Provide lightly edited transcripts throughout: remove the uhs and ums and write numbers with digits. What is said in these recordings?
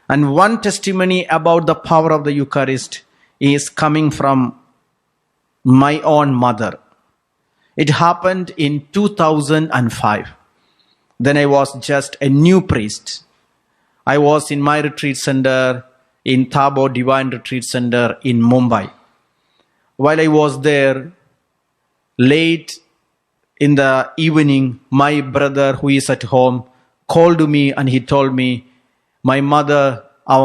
And one testimony about the power of the Eucharist is coming from my own mother. It happened in 2005. Then I was just a new priest. I was in my retreat center in Thabor Divine Retreat Center in Mumbai. While I was there, late in the evening, my brother who is at home called me and he told me, our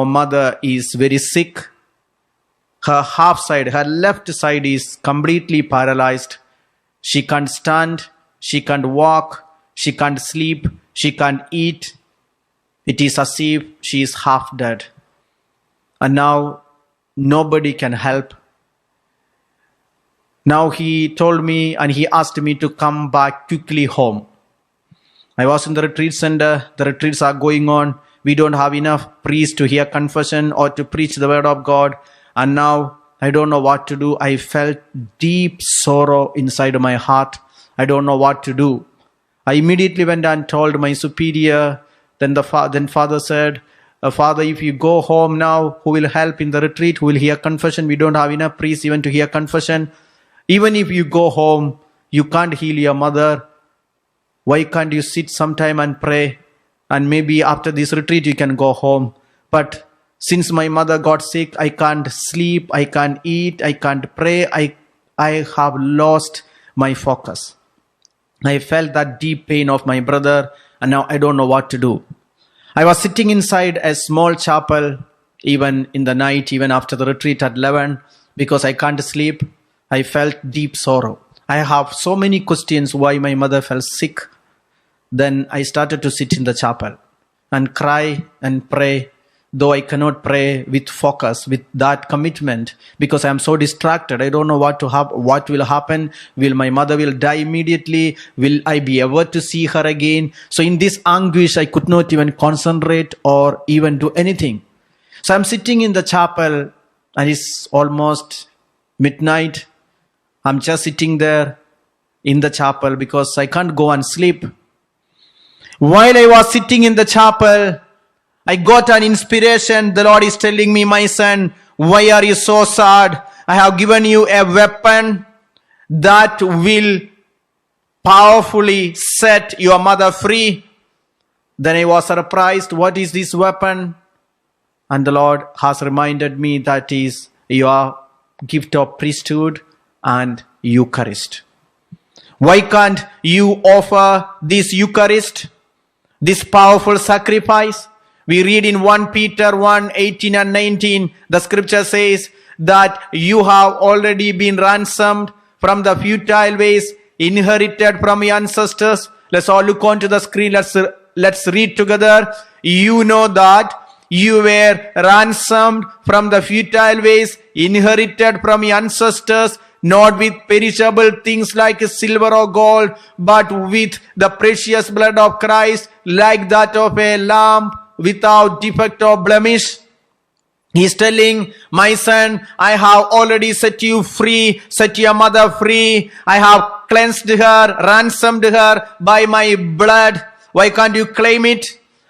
mother is very sick. Her her left side is completely paralyzed. She can't stand, she can't walk, she can't sleep, she can't eat. It is as if she is half dead. And now nobody can help. Now he told me and he asked me to come back quickly home. I was in the retreat center. The retreats are going on. We don't have enough priests to hear confession or to preach the word of God. And now I don't know what to do. I felt deep sorrow inside my heart. I don't know what to do. I immediately went and told my superior. Then father said, Father, if you go home now, who will help in the retreat? Who will hear confession? We don't have enough priests even to hear confession. Even if you go home, you can't heal your mother. Why can't you sit sometime and pray? And maybe after this retreat, you can go home. But since my mother got sick, I can't sleep, I can't eat, I can't pray. I have lost my focus. I felt that deep pain of my brother, and now I don't know what to do. I was sitting inside a small chapel, even in the night, even after the retreat at 11, because I can't sleep. I felt deep sorrow. I have so many questions why my mother fell sick. Then I started to sit in the chapel and cry and pray, though I cannot pray with focus, with that commitment, because I am so distracted. I don't know what will happen. Will my mother will die immediately? Will I be able to see her again? So in this anguish, I could not even concentrate or even do anything. So I'm sitting in the chapel and it's almost midnight. I'm just sitting there in the chapel because I can't go and sleep. While I was sitting in the chapel, I got an inspiration. The Lord is telling me, my son, why are you so sad? I have given you a weapon that will powerfully set your mother free. Then I was surprised. What is this weapon? And the Lord has reminded me that is your gift of priesthood and Eucharist. Why can't you offer this Eucharist, this powerful sacrifice? We read in 1 Peter 1, 18 and 19, the scripture says that you have already been ransomed from the futile ways inherited from your ancestors. Let's all look onto the screen. Let's read together. You know that you were ransomed from the futile ways inherited from your ancestors, not with perishable things like silver or gold, but with the precious blood of Christ, like that of a lamb without defect or blemish. He's telling, my son, I have already set you free, set your mother free. I have cleansed her, ransomed her by my blood. Why can't you claim it?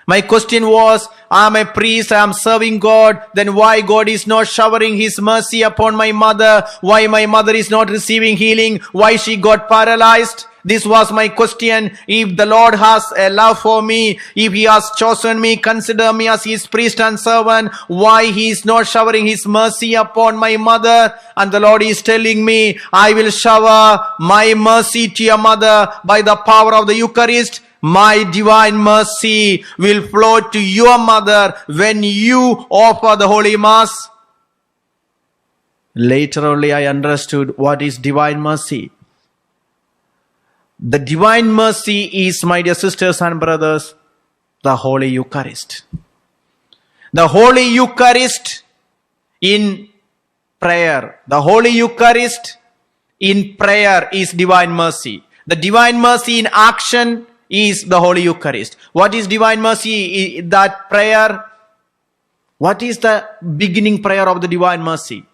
My question was, I am a priest, I am serving God, then why God is not showering His mercy upon my mother? Why my mother is not receiving healing? Why she got paralyzed? This was my question. If the Lord has a love for me, if He has chosen me, consider me as His priest and servant, why He is not showering His mercy upon my mother? And the Lord is telling me, I will shower my mercy to your mother by the power of the Eucharist. My divine mercy will flow to your mother when you offer the Holy Mass. Later only I understood what is divine mercy. The divine mercy is, my dear sisters and brothers, the Holy Eucharist. The Holy Eucharist in prayer. The Holy Eucharist in prayer is divine mercy. The divine mercy in action is the Holy Eucharist. What is divine mercy? That prayer. What is the beginning prayer of the divine mercy?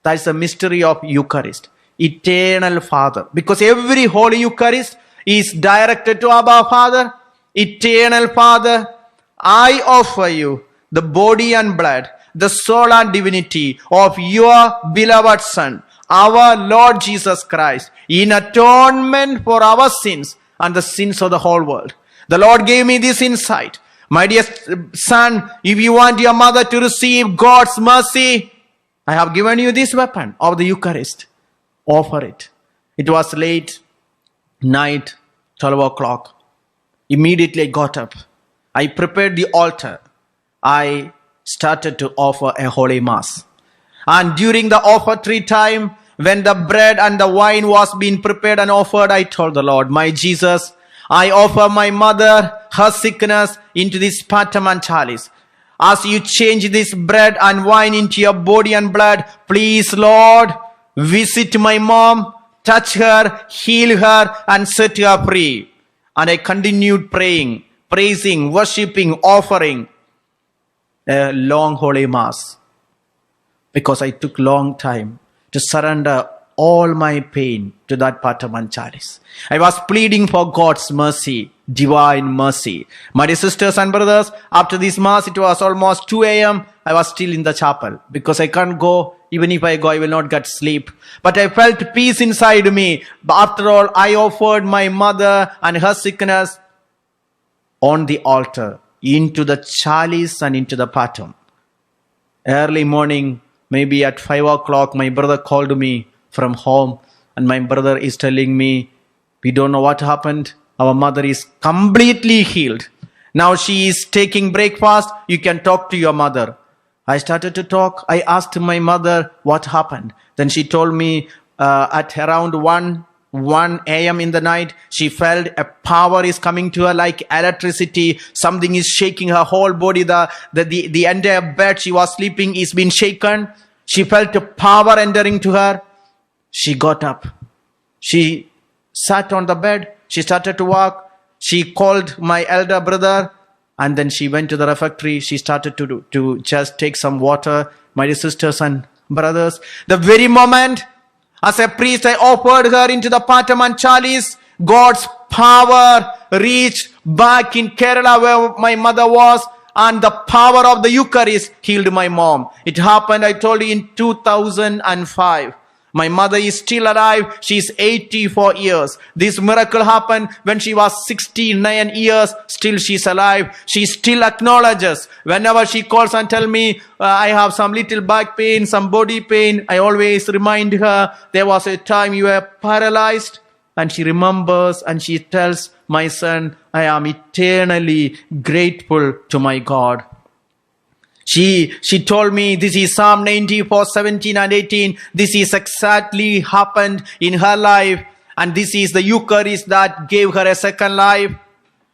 That is the mystery of Eucharist. Eternal Father. Because every Holy Eucharist is directed to Abba Father. Eternal Father, I offer you the body and blood, the soul and divinity of your beloved Son, our Lord Jesus Christ, in atonement for our sins and the sins of the whole world. The Lord gave me this insight. My dear son, if you want your mother to receive God's mercy, I have given you this weapon of the Eucharist. Offer it. It was late night, 12 o'clock. Immediately I got up. I prepared the altar. I started to offer a holy mass. And during the offertory time, when the bread and the wine was being prepared and offered, I told the Lord, my Jesus, I offer my mother, her sickness, into this patem and chalice. As you change this bread and wine into your body and blood, please, Lord, visit my mom, touch her, heal her, and set her free. And I continued praying, praising, worshipping, offering a long holy mass, because I took long time to surrender all my pain to that patem and chalice. I was pleading for God's mercy, divine mercy. My dear sisters and brothers, after this mass, it was almost 2 a.m. I was still in the chapel because I can't go. Even if I go, I will not get sleep. But I felt peace inside me. But after all, I offered my mother and her sickness on the altar, into the chalice and into the patem. Early morning, maybe at 5 o'clock, my brother called me from home, and my brother is telling me, we don't know what happened. Our mother is completely healed. Now she is taking breakfast. You can talk to your mother. I started to talk. I asked my mother what happened. Then she told me at around 1 a.m. in the night, she felt a power is coming to her like electricity. Something is shaking her whole body. The entire bed she was sleeping is being shaken. She felt a power entering to her. She got up. She sat on the bed. She started to walk. She called my elder brother, and then she went to the refectory. She started to just take some water. My dear sisters and brothers, the very moment as a priest I offered her into the patem and chalice, God's power reached back in Kerala where my mother was, and the power of the Eucharist healed my mom. It happened, I told you, in 2005. My mother is still alive. She is 84 years. This miracle happened when she was 69 years. Still she is alive. She still acknowledges. Whenever she calls and tells me, I have some little back pain, some body pain, I always remind her, there was a time you were paralyzed. And she remembers and she tells, my son, I am eternally grateful to my God. She told me, this is Psalm 94, 17 and 18. This is exactly happened in her life. And this is the Eucharist that gave her a second life.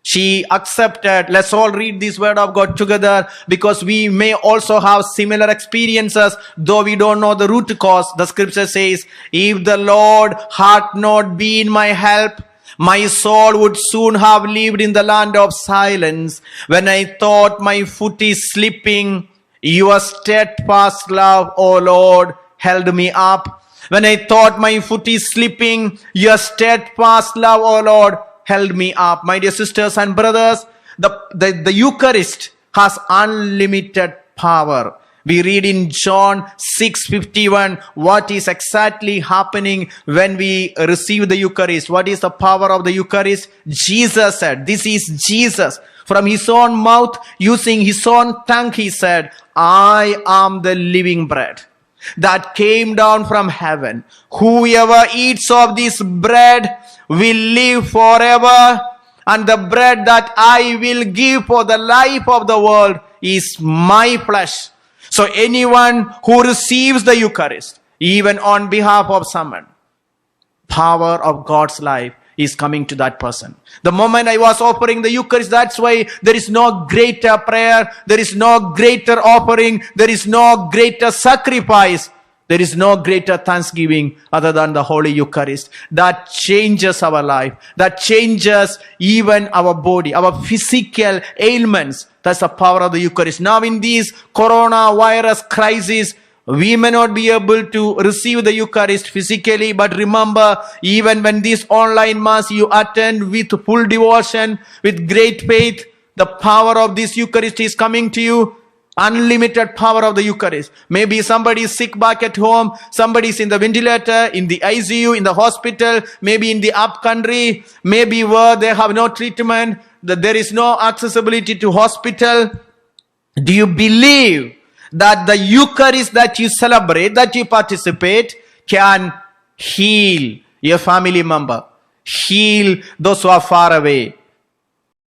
She accepted. Let's all read this word of God together, because we may also have similar experiences, though we don't know the root cause. The scripture says, if the Lord had not been my help, my soul would soon have lived in the land of silence. When I thought my foot is slipping, your steadfast love, O Lord, held me up. When I thought my foot is slipping, your steadfast love, O Lord, held me up. My dear sisters and brothers, the Eucharist has unlimited power. We read in John 6:51 what is exactly happening when we receive the Eucharist. What is the power of the Eucharist? Jesus said, this is Jesus. From his own mouth, using his own tongue, he said, I am the living bread that came down from heaven. Whoever eats of this bread will live forever. And the bread that I will give for the life of the world is my flesh. So anyone who receives the Eucharist, even on behalf of someone, power of God's life is coming to that person. The moment I was offering the Eucharist, that's why there is no greater prayer, there is no greater offering, there is no greater sacrifice, there is no greater thanksgiving other than the Holy Eucharist. That changes our life, that changes even our body, our physical ailments. That's the power of the Eucharist. Now in this coronavirus crisis, we may not be able to receive the Eucharist physically, but remember, even when this online mass you attend with full devotion, with great faith, the power of this Eucharist is coming to you. Unlimited power of the Eucharist. Maybe somebody is sick back at home, somebody is in the ventilator, in the ICU, in the hospital, maybe in the up country, maybe where they have no treatment, that there is no accessibility to hospital. Do you believe that the Eucharist that you celebrate, that you participate, can heal your family member, heal those who are far away?